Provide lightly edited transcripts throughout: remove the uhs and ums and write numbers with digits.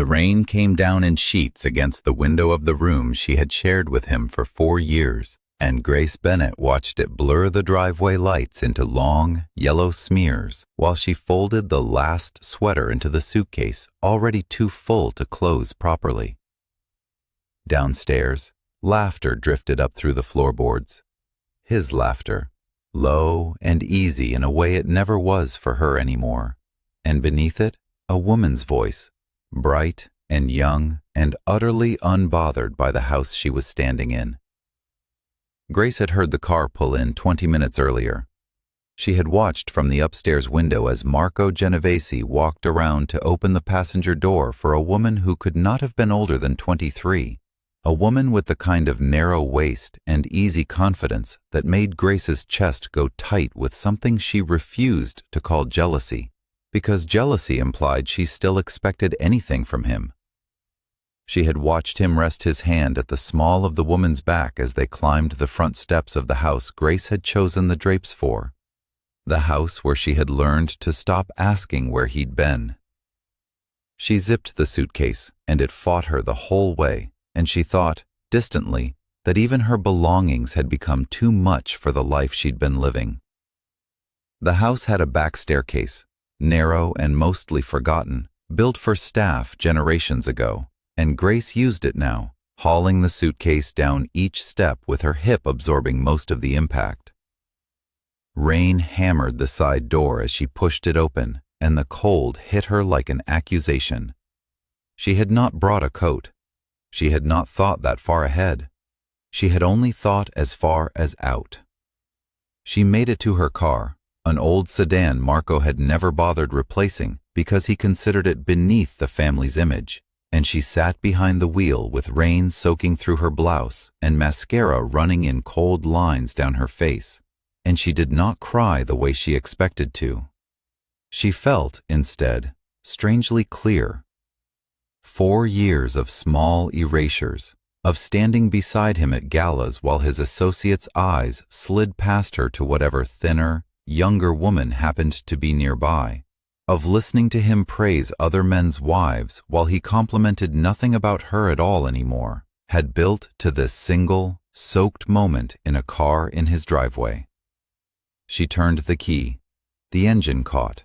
The rain came down in sheets against the window of the room she had shared with him for 4 years, and Grace Bennett watched it blur the driveway lights into long, yellow smears while she folded the last sweater into the suitcase already too full to close properly. Downstairs, laughter drifted up through the floorboards. His laughter, low and easy in a way it never was for her anymore, and beneath it, a woman's voice, bright and young and utterly unbothered by the house she was standing in. Grace had heard the car pull in 20 minutes earlier. She had watched from the upstairs window as Marco Genovese walked around to open the passenger door for a woman who could not have been older than 23, a woman with the kind of narrow waist and easy confidence that made Grace's chest go tight with something she refused to call jealousy, because jealousy implied she still expected anything from him. She had watched him rest his hand at the small of the woman's back as they climbed the front steps of the house Grace had chosen the drapes for, the house where she had learned to stop asking where he'd been. She zipped the suitcase, and it fought her the whole way, and she thought, distantly, that even her belongings had become too much for the life she'd been living. The house had a back staircase, narrow and mostly forgotten, built for staff generations ago, and Grace used it now, hauling the suitcase down each step with her hip absorbing most of the impact. Rain hammered the side door as she pushed it open, and the cold hit her like an accusation. She had not brought a coat. She had not thought that far ahead. She had only thought as far as out. She made it to her car, an old sedan Marco had never bothered replacing because he considered it beneath the family's image, and she sat behind the wheel with rain soaking through her blouse and mascara running in cold lines down her face, and she did not cry the way she expected to. She felt, instead, strangely clear. 4 years of small erasures, of standing beside him at galas while his associates' eyes slid past her to whatever thinner, younger woman happened to be nearby, of listening to him praise other men's wives while he complimented nothing about her at all anymore, had built to this single, soaked moment in a car in his driveway. She turned the key. The engine caught.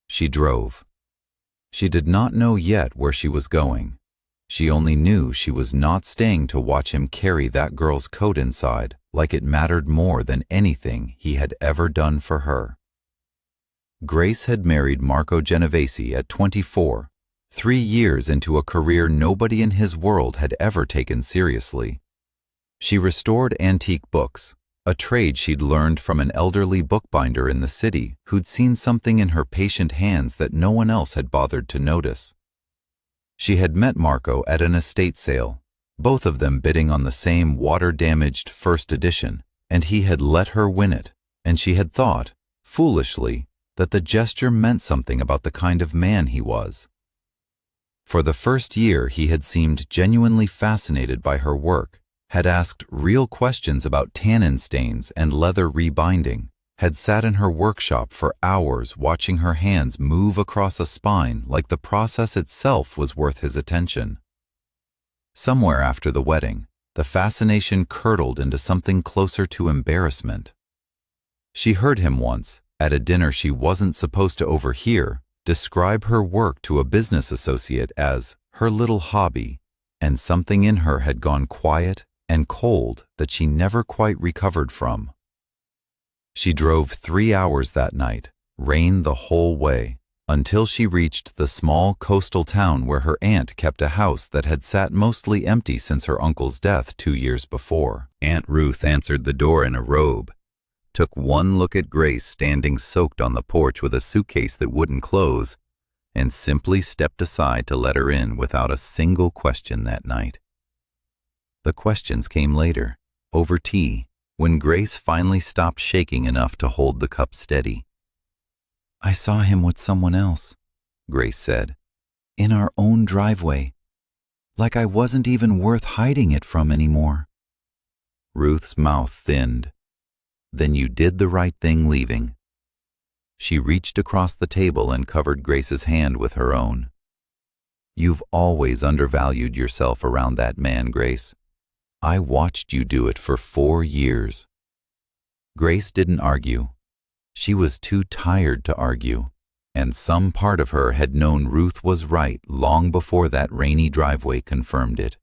She drove. She did not know yet where she was going. She only knew she was not staying to watch him carry that girl's coat inside like it mattered more than anything he had ever done for her. Grace had married Marco Genovese at 24, 3 years into a career nobody in his world had ever taken seriously. She restored antique books, a trade she'd learned from an elderly bookbinder in the city who'd seen something in her patient hands that no one else had bothered to notice. She had met Marco at an estate sale, both of them bidding on the same water-damaged first edition, and he had let her win it, and she had thought, foolishly, that the gesture meant something about the kind of man he was. For the first year he had seemed genuinely fascinated by her work, had asked real questions about tannin stains and leather rebinding, had sat in her workshop for hours watching her hands move across a spine like the process itself was worth his attention. Somewhere after the wedding, the fascination curdled into something closer to embarrassment. She heard him once, at a dinner she wasn't supposed to overhear, describe her work to a business associate as her little hobby, and something in her had gone quiet and cold that she never quite recovered from. She drove 3 hours that night, rain the whole way, until she reached the small coastal town where her aunt kept a house that had sat mostly empty since her uncle's death 2 years before. Aunt Ruth answered the door in a robe, took one look at Grace standing soaked on the porch with a suitcase that wouldn't close, and simply stepped aside to let her in without a single question that night. The questions came later, over tea, when Grace finally stopped shaking enough to hold the cup steady. "I saw him with someone else," Grace said, "in our own driveway, like I wasn't even worth hiding it from anymore." Ruth's mouth thinned. "Then you did the right thing leaving." She reached across the table and covered Grace's hand with her own. You've always undervalued yourself around that man, Grace. I watched you do it for 4 years. Grace didn't argue. She was too tired to argue, and some part of her had known Ruth was right long before that rainy driveway confirmed it.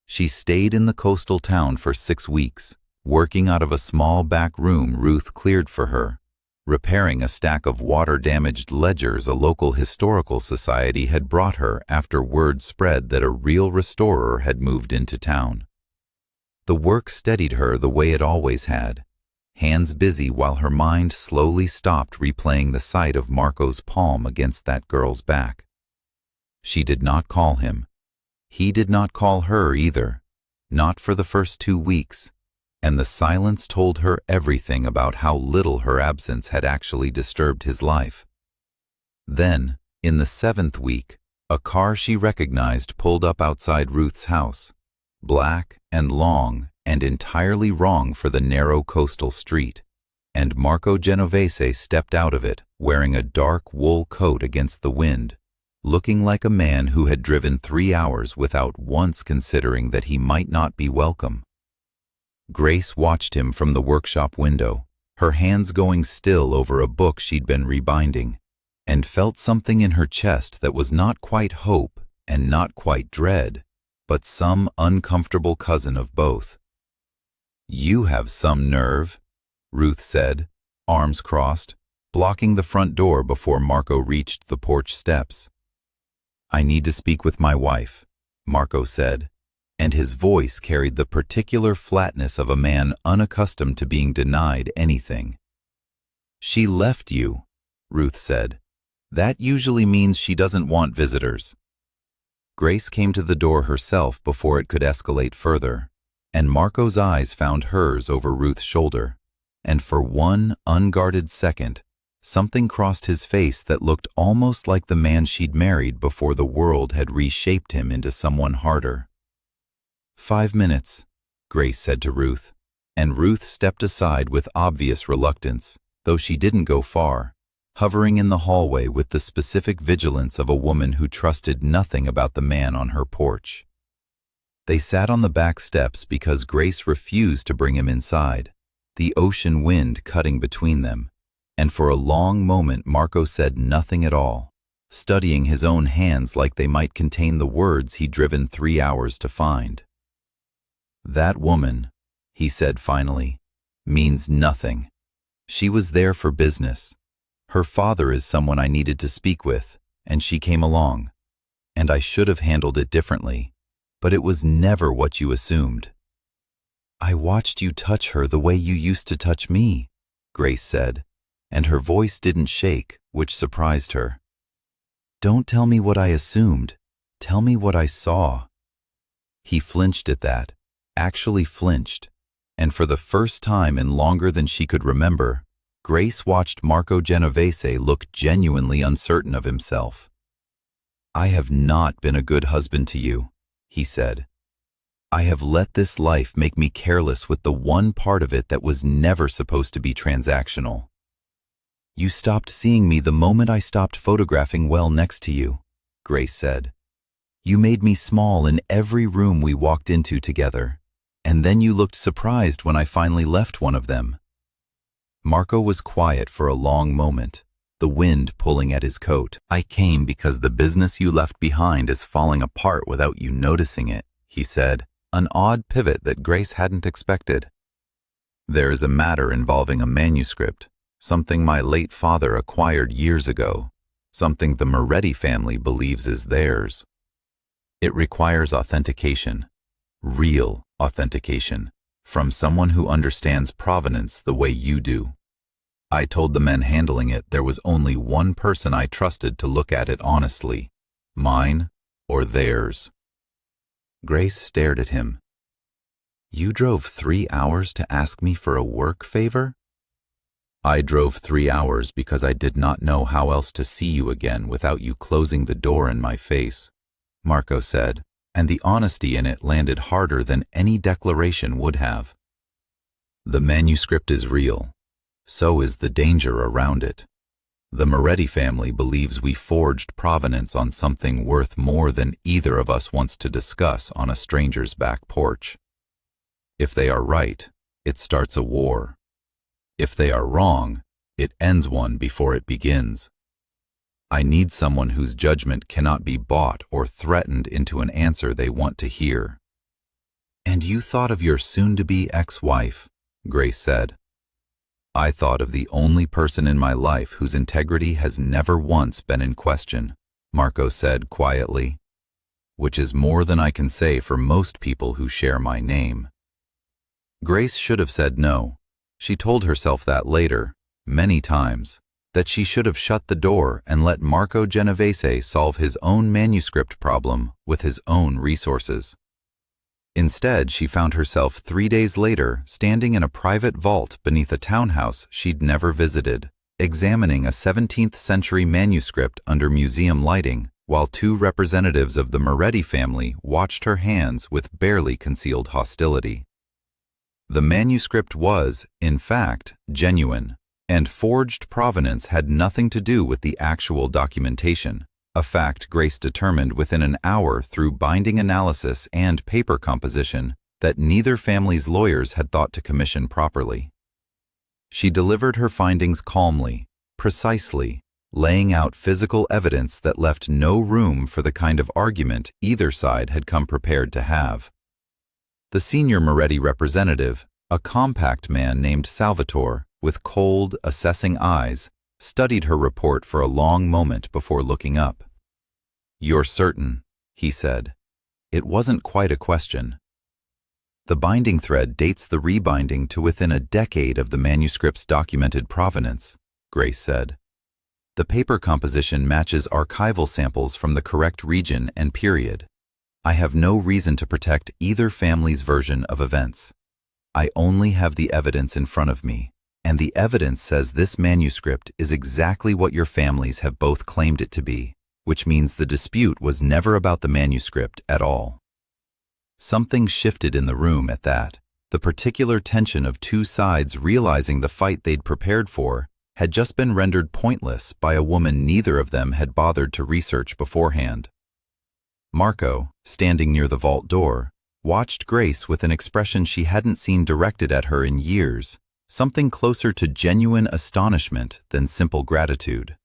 She stayed in the coastal town for 6 weeks, working out of a small back room Ruth cleared for her, repairing a stack of water-damaged ledgers a local historical society had brought her after word spread that a real restorer had moved into town. The work steadied her the way it always had, hands busy while her mind slowly stopped replaying the sight of Marco's palm against that girl's back. She did not call him. He did not call her either, not for the first 2 weeks, and the silence told her everything about how little her absence had actually disturbed his life. Then, in the 7th week, a car she recognized pulled up outside Ruth's house, black and long and entirely wrong for the narrow coastal street, and Marco Genovese stepped out of it wearing a dark wool coat against the wind, looking like a man who had driven 3 hours without once considering that he might not be welcome. Grace watched him from the workshop window, her hands going still over a book she'd been rebinding, and felt something in her chest that was not quite hope and not quite dread, but some uncomfortable cousin of both. "You have some nerve," Ruth said, arms crossed, blocking the front door before Marco reached the porch steps. "I need to speak with my wife," Marco said, and his voice carried the particular flatness of a man unaccustomed to being denied anything. "She left you," Ruth said. "That usually means she doesn't want visitors." Grace came to the door herself before it could escalate further, and Marco's eyes found hers over Ruth's shoulder, and for one unguarded second, something crossed his face that looked almost like the man she'd married before the world had reshaped him into someone harder. "5 minutes," Grace said to Ruth, and Ruth stepped aside with obvious reluctance, though she didn't go far, hovering in the hallway with the specific vigilance of a woman who trusted nothing about the man on her porch. They sat on the back steps because Grace refused to bring him inside, the ocean wind cutting between them, and for a long moment Marco said nothing at all, studying his own hands like they might contain the words he'd driven 3 hours to find. "That woman," he said finally, "means nothing. She was there for business. Her father is someone I needed to speak with, and she came along. And I should have handled it differently, but it was never what you assumed." "I watched you touch her the way you used to touch me," Grace said, and her voice didn't shake, which surprised her. "Don't tell me what I assumed. Tell me what I saw." He flinched at that, actually flinched, and for the first time in longer than she could remember, Grace watched Marco Genovese look genuinely uncertain of himself. "I have not been a good husband to you," he said. "I have let this life make me careless with the one part of it that was never supposed to be transactional. You stopped seeing me the moment I stopped photographing well next to you," Grace said. "You made me small in every room we walked into together, and then you looked surprised when I finally left one of them." Marco was quiet for a long moment, the wind pulling at his coat. "I came because the business you left behind is falling apart without you noticing it," he said, an odd pivot that Grace hadn't expected. "There is a matter involving a manuscript, something my late father acquired years ago, something the Moretti family believes is theirs. It requires authentication, real authentication, from someone who understands provenance the way you do. I told the men handling it there was only one person I trusted to look at it honestly, mine or theirs." Grace stared at him. "You drove 3 hours to ask me for a work favor?" "I drove 3 hours because I did not know how else to see you again without you closing the door in my face," Marco said, and the honesty in it landed harder than any declaration would have. "The manuscript is real. So is the danger around it. The Moretti family believes we forged provenance on something worth more than either of us wants to discuss on a stranger's back porch. If they are right, it starts a war. If they are wrong, it ends one before it begins. I need someone whose judgment cannot be bought or threatened into an answer they want to hear. And you thought of your soon-to-be ex-wife, Grace said. I thought of the only person in my life whose integrity has never once been in question, Marco said quietly, which is more than I can say for most people who share my name. Grace should have said no. She told herself that later, many times, that she should have shut the door and let Marco Genovese solve his own manuscript problem with his own resources. Instead, she found herself 3 days later standing in a private vault beneath a townhouse she'd never visited, examining a 17th-century manuscript under museum lighting, while 2 representatives of the Moretti family watched her hands with barely concealed hostility. The manuscript was, in fact, genuine, and forged provenance had nothing to do with the actual documentation, a fact Grace determined within an hour through binding analysis and paper composition that neither family's lawyers had thought to commission properly. She delivered her findings calmly, precisely, laying out physical evidence that left no room for the kind of argument either side had come prepared to have. The senior Moretti representative, a compact man named Salvatore, with cold, assessing eyes, studied her report for a long moment before looking up. "You're certain," he said. It wasn't quite a question. "The binding thread dates the rebinding to within a decade of the manuscript's documented provenance," Grace said. "The paper composition matches archival samples from the correct region and period. I have no reason to protect either family's version of events. I only have the evidence in front of me, and the evidence says this manuscript is exactly what your families have both claimed it to be, which means the dispute was never about the manuscript at all." Something shifted in the room at that. The particular tension of 2 sides realizing the fight they'd prepared for had just been rendered pointless by a woman neither of them had bothered to research beforehand. Marco, standing near the vault door, watched Grace with an expression she hadn't seen directed at her in years, something closer to genuine astonishment than simple gratitude.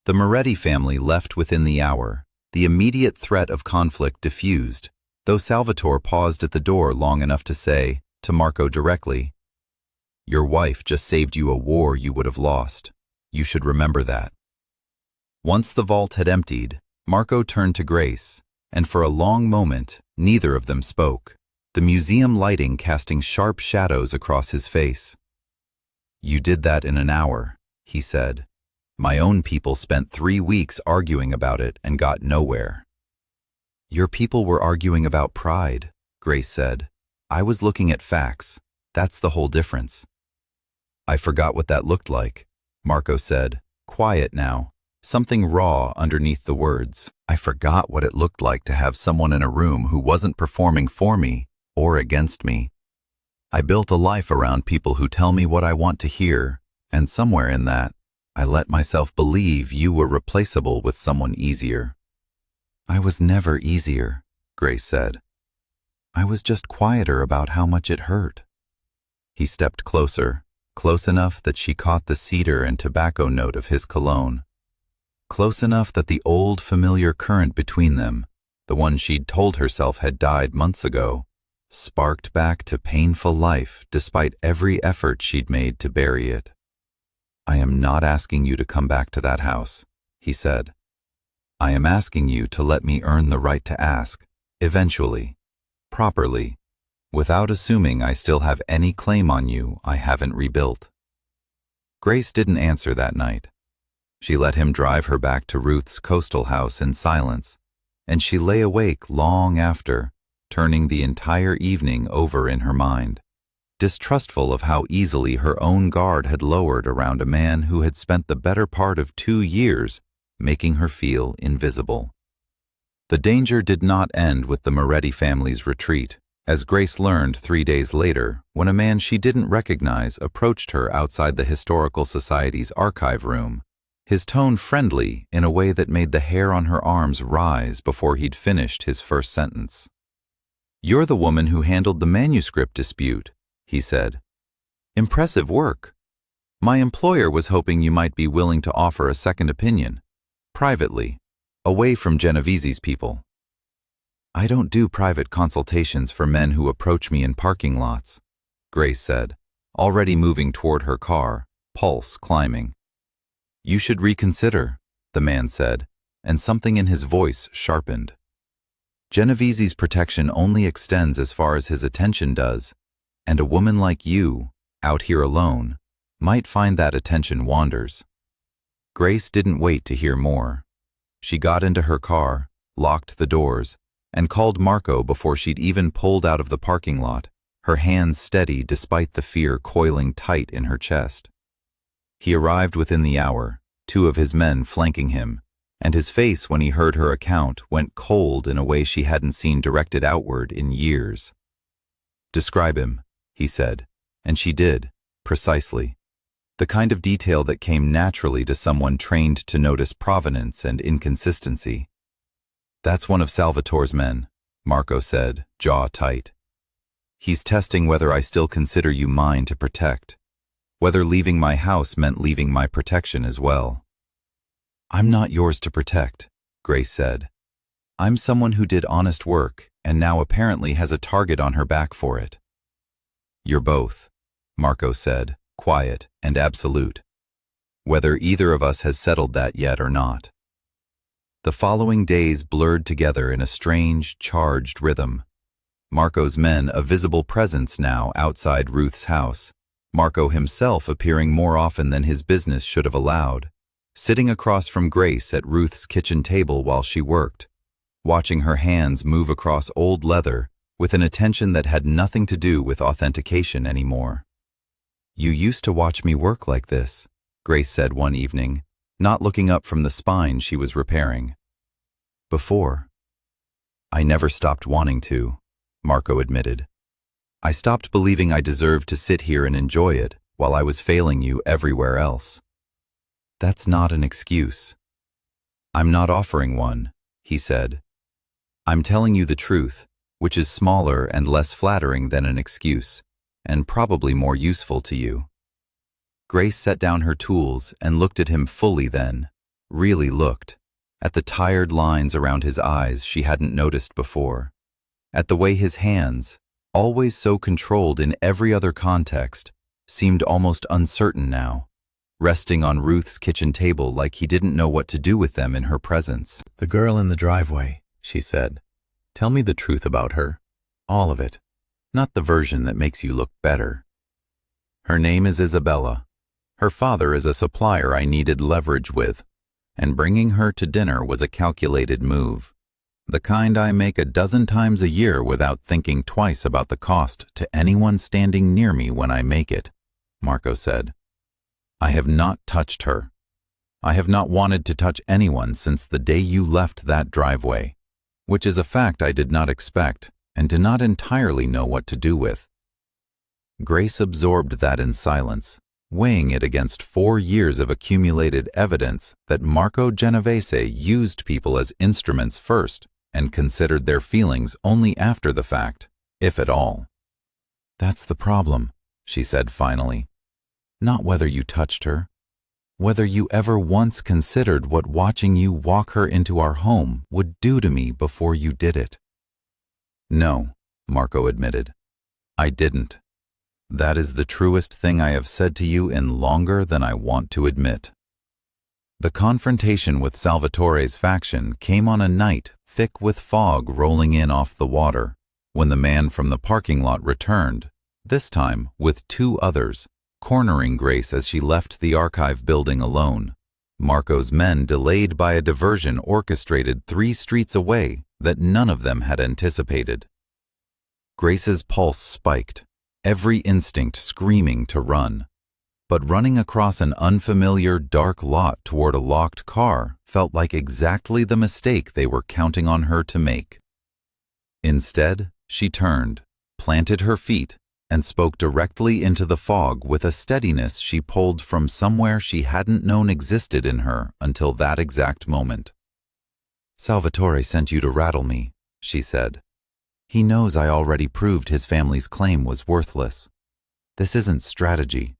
The Moretti family left within the hour, the immediate threat of conflict diffused, though Salvatore paused at the door long enough to say, to Marco directly, "Your wife just saved you a war you would have lost. You should remember that." Once the vault had emptied, Marco turned to Grace, and for a long moment, neither of them spoke, the museum lighting casting sharp shadows across his face. "You did that in an hour," he said. "My own people spent 3 weeks arguing about it and got nowhere." "Your people were arguing about pride," Grace said. "I was looking at facts. That's the whole difference." "I forgot what that looked like," Marco said, quiet now, something raw underneath the words. "I forgot what it looked like to have someone in a room who wasn't performing for me or against me. I built a life around people who tell me what I want to hear, and somewhere in that, I let myself believe you were replaceable with someone easier." "I was never easier," Grace said. "I was just quieter about how much it hurt." He stepped closer, close enough that she caught the cedar and tobacco note of his cologne. Close enough that the old familiar current between them, the one she'd told herself had died months ago, sparked back to painful life despite every effort she'd made to bury it. "I am not asking you to come back to that house," he said. "I am asking you to let me earn the right to ask, eventually, properly, without assuming I still have any claim on you I haven't rebuilt." Grace didn't answer that night. She let him drive her back to Ruth's coastal house in silence, and she lay awake long after, turning the entire evening over in her mind, distrustful of how easily her own guard had lowered around a man who had spent the better part of 2 years making her feel invisible. The danger did not end with the Moretti family's retreat, as Grace learned 3 days later when a man she didn't recognize approached her outside the Historical Society's archive room, his tone friendly in a way that made the hair on her arms rise before he'd finished his first sentence. "You're the woman who handled the manuscript dispute," he said. "Impressive work. My employer was hoping you might be willing to offer a second opinion, privately, away from Genovese's people." "I don't do private consultations for men who approach me in parking lots," Grace said, already moving toward her car, pulse climbing. "You should reconsider," the man said, and something in his voice sharpened. "Genovese's protection only extends as far as his attention does, and a woman like you, out here alone, might find that attention wanders." Grace didn't wait to hear more. She got into her car, locked the doors, and called Marco before she'd even pulled out of the parking lot, her hands steady despite the fear coiling tight in her chest. He arrived within the hour, 2 of his men flanking him, and his face when he heard her account went cold in a way she hadn't seen directed outward in years. "Describe him," he said, and she did, precisely. The kind of detail that came naturally to someone trained to notice provenance and inconsistency. "That's one of Salvatore's men," Marco said, jaw tight. "He's testing whether I still consider you mine to protect, whether leaving my house meant leaving my protection as well." "I'm not yours to protect," Grace said. "I'm someone who did honest work and now apparently has a target on her back for it." "You're both," Marco said, quiet and absolute, "whether either of us has settled that yet or not." The following days blurred together in a strange, charged rhythm. Marco's men a visible presence now outside Ruth's house, Marco himself appearing more often than his business should have allowed, sitting across from Grace at Ruth's kitchen table while she worked, watching her hands move across old leather with an attention that had nothing to do with authentication anymore. "You used to watch me work like this," Grace said one evening, not looking up from the spine she was repairing. "Before." "I never stopped wanting to," Marco admitted. "I stopped believing I deserved to sit here and enjoy it while I was failing you everywhere else." "That's not an excuse." "I'm not offering one," he said. "I'm telling you the truth, which is smaller and less flattering than an excuse, and probably more useful to you." Grace set down her tools and looked at him fully then, really looked, at the tired lines around his eyes she hadn't noticed before, at the way his hands, always so controlled in every other context, seemed almost uncertain now, resting on Ruth's kitchen table like he didn't know what to do with them in her presence. "The girl in the driveway," she said. "Tell me the truth about her. All of it. Not the version that makes you look better." "Her name is Isabella. Her father is a supplier I needed leverage with, and bringing her to dinner was a calculated move. The kind I make a dozen times a year without thinking twice about the cost to anyone standing near me when I make it," Marco said. "I have not touched her. I have not wanted to touch anyone since the day you left that driveway, which is a fact I did not expect and did not entirely know what to do with." Grace absorbed that in silence, weighing it against 4 years of accumulated evidence that Marco Genovese used people as instruments first and considered their feelings only after the fact, if at all. "That's the problem," she said finally. "Not whether you touched her. Whether you ever once considered what watching you walk her into our home would do to me before you did it." "No," Marco admitted. "I didn't. That is the truest thing I have said to you in longer than I want to admit." The confrontation with Salvatore's faction came on a night thick with fog rolling in off the water, when the man from the parking lot returned, this time with 2 others, cornering Grace as she left the archive building alone. Marco's men delayed by a diversion orchestrated 3 streets away that none of them had anticipated. Grace's pulse spiked, every instinct screaming to run. But running across an unfamiliar dark lot toward a locked car felt like exactly the mistake they were counting on her to make. Instead, she turned, planted her feet, and spoke directly into the fog with a steadiness she pulled from somewhere she hadn't known existed in her until that exact moment. "Salvatore sent you to rattle me," she said. "He knows I already proved his family's claim was worthless. This isn't strategy.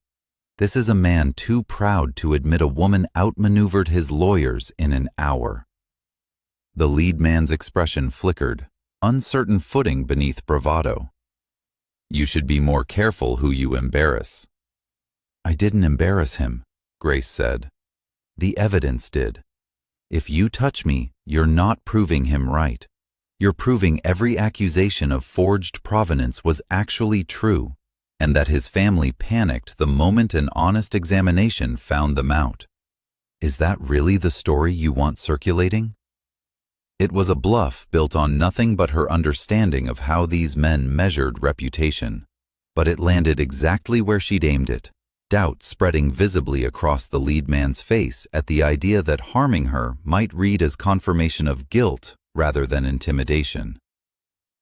This is a man too proud to admit a woman outmaneuvered his lawyers in an hour." The lead man's expression flickered, uncertain footing beneath bravado. "You should be more careful who you embarrass." "I didn't embarrass him," Grace said. "The evidence did. If you touch me, you're not proving him right. You're proving every accusation of forged provenance was actually true, and that his family panicked the moment an honest examination found them out. Is that really the story you want circulating?" It was a bluff built on nothing but her understanding of how these men measured reputation, but it landed exactly where she'd aimed it, doubt spreading visibly across the lead man's face at the idea that harming her might read as confirmation of guilt rather than intimidation.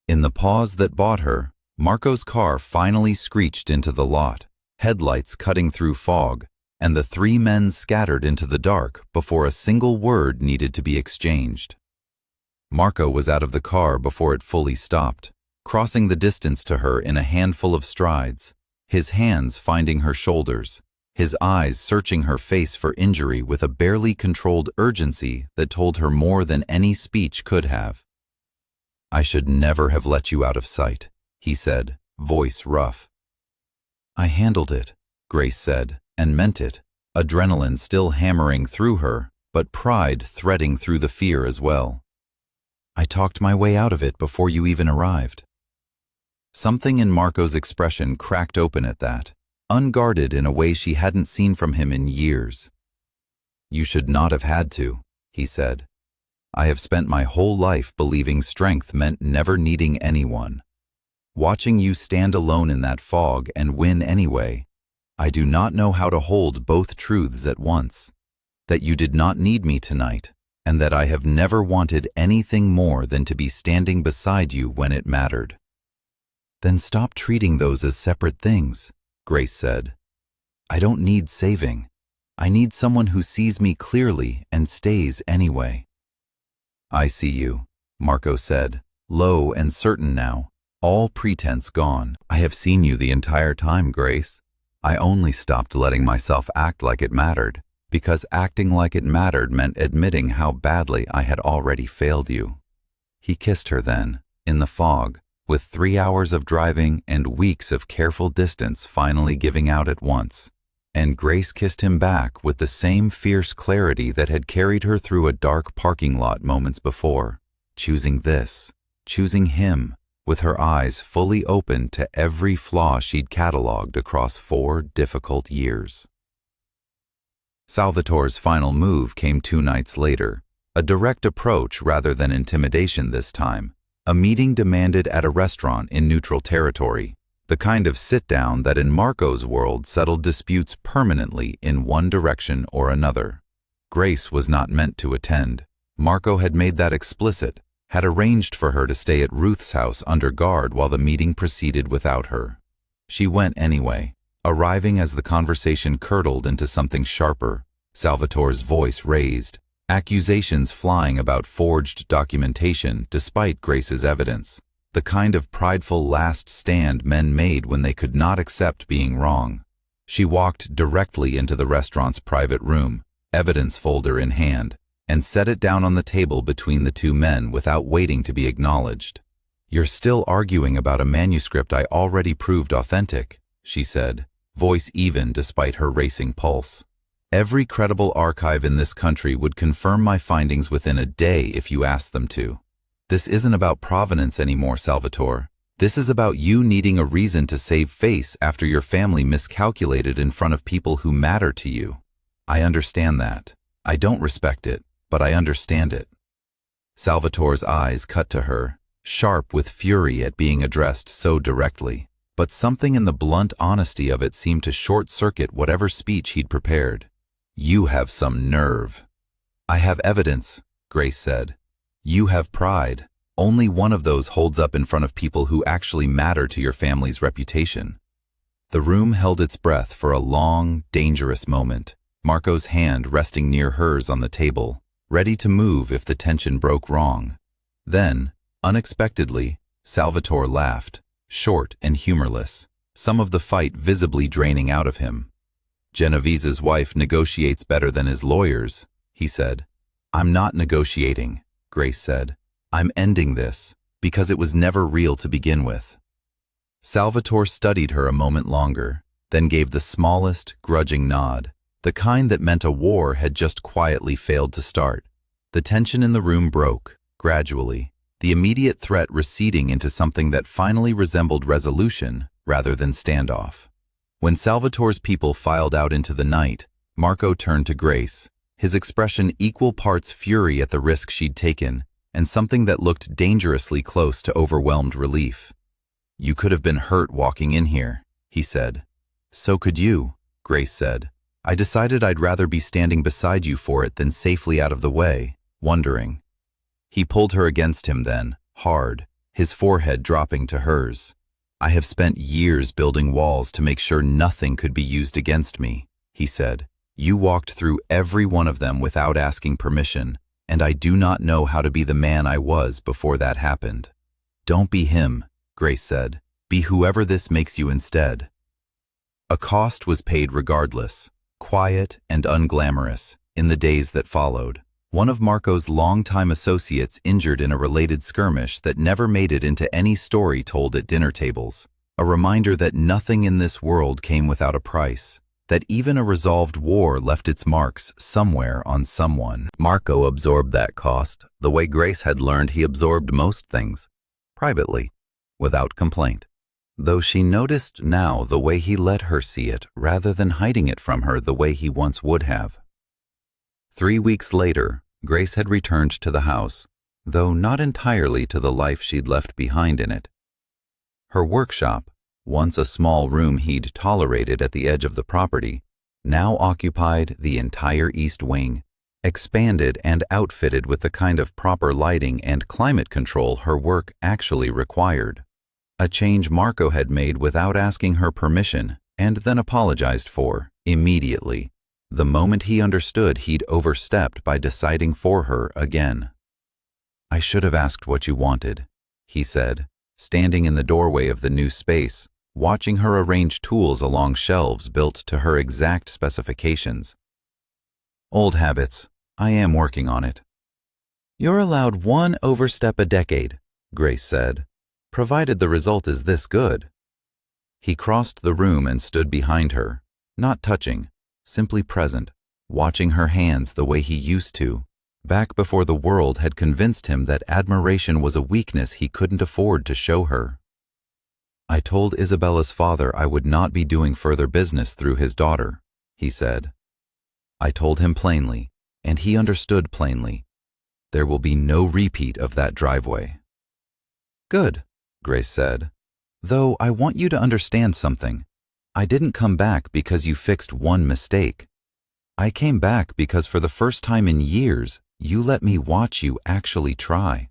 In the pause that bought her, Marco's car finally screeched into the lot, headlights cutting through fog, and the three men scattered into the dark before a single word needed to be exchanged. Marco was out of the car before it fully stopped, crossing the distance to her in a handful of strides, his hands finding her shoulders, his eyes searching her face for injury with a barely controlled urgency that told her more than any speech could have. "I should never have let you out of sight," he said, voice rough. "I handled it," Grace said, and meant it, adrenaline still hammering through her, but pride threading through the fear as well. "I talked my way out of it before you even arrived." Something in Marco's expression cracked open at that, unguarded in a way she hadn't seen from him in years. "You should not have had to," he said. "I have spent my whole life believing strength meant never needing anyone. Watching you stand alone in that fog and win anyway, I do not know how to hold both truths at once. That you did not need me tonight, and that I have never wanted anything more than to be standing beside you when it mattered." "Then stop treating those as separate things," Grace said. "I don't need saving. I need someone who sees me clearly and stays anyway." "I see you," Marco said, low and certain now, all pretense gone. "I have seen you the entire time, Grace. I only stopped letting myself act like it mattered, because acting like it mattered meant admitting how badly I had already failed you." He kissed her then, in the fog, with 3 hours of driving and weeks of careful distance finally giving out at once, and Grace kissed him back with the same fierce clarity that had carried her through a dark parking lot moments before, choosing this, choosing him, with her eyes fully open to every flaw she'd catalogued across 4 difficult years. Salvatore's final move came 2 nights later, a direct approach rather than intimidation this time, a meeting demanded at a restaurant in neutral territory, the kind of sit-down that in Marco's world settled disputes permanently in one direction or another. Grace was not meant to attend. Marco had made that explicit, had arranged for her to stay at Ruth's house under guard while the meeting proceeded without her. She went anyway, arriving as the conversation curdled into something sharper, Salvatore's voice raised, accusations flying about forged documentation despite Grace's evidence, the kind of prideful last stand men made when they could not accept being wrong. She walked directly into the restaurant's private room, evidence folder in hand, and set it down on the table between the 2 men without waiting to be acknowledged. "You're still arguing about a manuscript I already proved authentic," she said, voice even despite her racing pulse. "Every credible archive in this country would confirm my findings within a day if you asked them to. This isn't about provenance anymore, Salvatore. This is about you needing a reason to save face after your family miscalculated in front of people who matter to you. I understand that. I don't respect it, but I understand it." Salvatore's eyes cut to her, sharp with fury at being addressed so directly, but something in the blunt honesty of it seemed to short-circuit whatever speech he'd prepared. "You have some nerve." "I have evidence," Grace said. "You have pride. Only one of those holds up in front of people who actually matter to your family's reputation. The room held its breath for a long, dangerous moment, Marco's hand resting near hers on the table, ready to move if the tension broke wrong. Then, unexpectedly, Salvatore laughed, short and humorless, some of the fight visibly draining out of him. "Genovese's wife negotiates better than his lawyers," he said. "I'm not negotiating," Grace said. "I'm ending this, because it was never real to begin with." Salvatore studied her a moment longer, then gave the smallest, grudging nod, the kind that meant a war had just quietly failed to start. The tension in the room broke, gradually, the immediate threat receding into something that finally resembled resolution rather than standoff. When Salvatore's people filed out into the night, Marco turned to Grace, his expression equal parts fury at the risk she'd taken and something that looked dangerously close to overwhelmed relief. "You could have been hurt walking in here," he said. "So could you," Grace said. "I decided I'd rather be standing beside you for it than safely out of the way, wondering." He pulled her against him then, hard, his forehead dropping to hers. "I have spent years building walls to make sure nothing could be used against me," he said. "You walked through every one of them without asking permission, and I do not know how to be the man I was before that happened." "Don't be him," Grace said. "Be whoever this makes you instead." A cost was paid regardless, quiet and unglamorous, in the days that followed. One of Marco's longtime associates injured in a related skirmish that never made it into any story told at dinner tables. A reminder that nothing in this world came without a price, that even a resolved war left its marks somewhere on someone. Marco absorbed that cost the way Grace had learned he absorbed most things, privately, without complaint, though she noticed now the way he let her see it rather than hiding it from her the way he once would have. 3 weeks later, Grace had returned to the house, though not entirely to the life she'd left behind in it. Her workshop, once a small room he'd tolerated at the edge of the property, now occupied the entire east wing, expanded and outfitted with the kind of proper lighting and climate control her work actually required. A change Marco had made without asking her permission and then apologized for, immediately, the moment he understood he'd overstepped by deciding for her again. "I should have asked what you wanted," he said, standing in the doorway of the new space, watching her arrange tools along shelves built to her exact specifications. "Old habits. I am working on it." "You're allowed one overstep a decade," Grace said, "provided the result is this good." He crossed the room and stood behind her, not touching, simply present, watching her hands the way he used to, back before the world had convinced him that admiration was a weakness he couldn't afford to show her. "I told Isabella's father I would not be doing further business through his daughter," he said. "I told him plainly, and he understood plainly. There will be no repeat of that driveway." "Good," Grace said. "Though I want you to understand something. I didn't come back because you fixed one mistake. I came back because for the first time in years, you let me watch you actually try."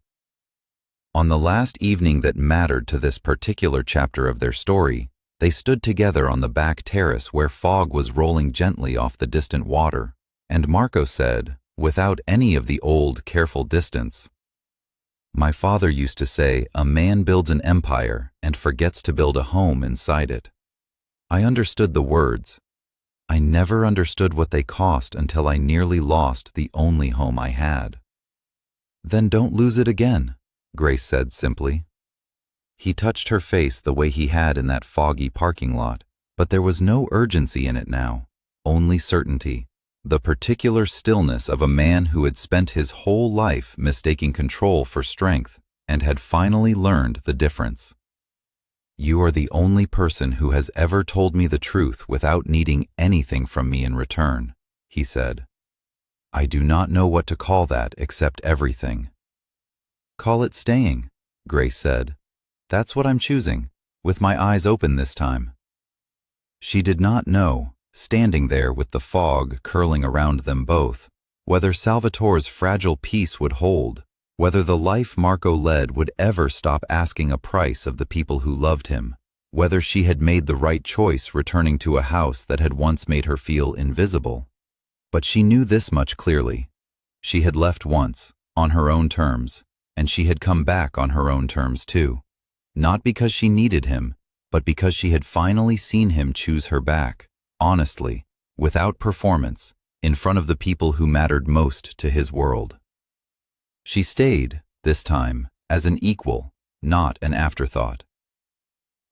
On the last evening that mattered to this particular chapter of their story, they stood together on the back terrace where fog was rolling gently off the distant water, and Marco said, without any of the old, careful distance, "My father used to say, a man builds an empire and forgets to build a home inside it." I understood the words. I never understood what they cost until I nearly lost the only home I had. "Then don't lose it again," Grace said simply. He touched her face the way he had in that foggy parking lot, but there was no urgency in it now, only certainty, the particular stillness of a man who had spent his whole life mistaking control for strength and had finally learned the difference. "You are the only person who has ever told me the truth without needing anything from me in return," he said. "I do not know what to call that except everything." "Call it staying," Grace said. "That's what I'm choosing, with my eyes open this time." She did not know, standing there with the fog curling around them both, whether Salvatore's fragile peace would hold, Whether the life Marco led would ever stop asking a price of the people who loved him. Whether she had made the right choice returning to a house that had once made her feel invisible. But she knew this much clearly. She had left once, on her own terms, and she had come back on her own terms too. Not because she needed him, but because she had finally seen him choose her back, honestly, without performance, in front of the people who mattered most to his world. She stayed, this time, as an equal, not an afterthought.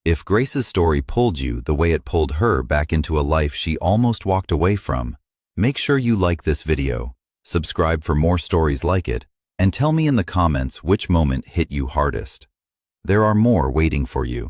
If Grace's story pulled you the way it pulled her back into a life she almost walked away from, make sure you like this video, subscribe for more stories like it, and tell me in the comments which moment hit you hardest. There are more waiting for you.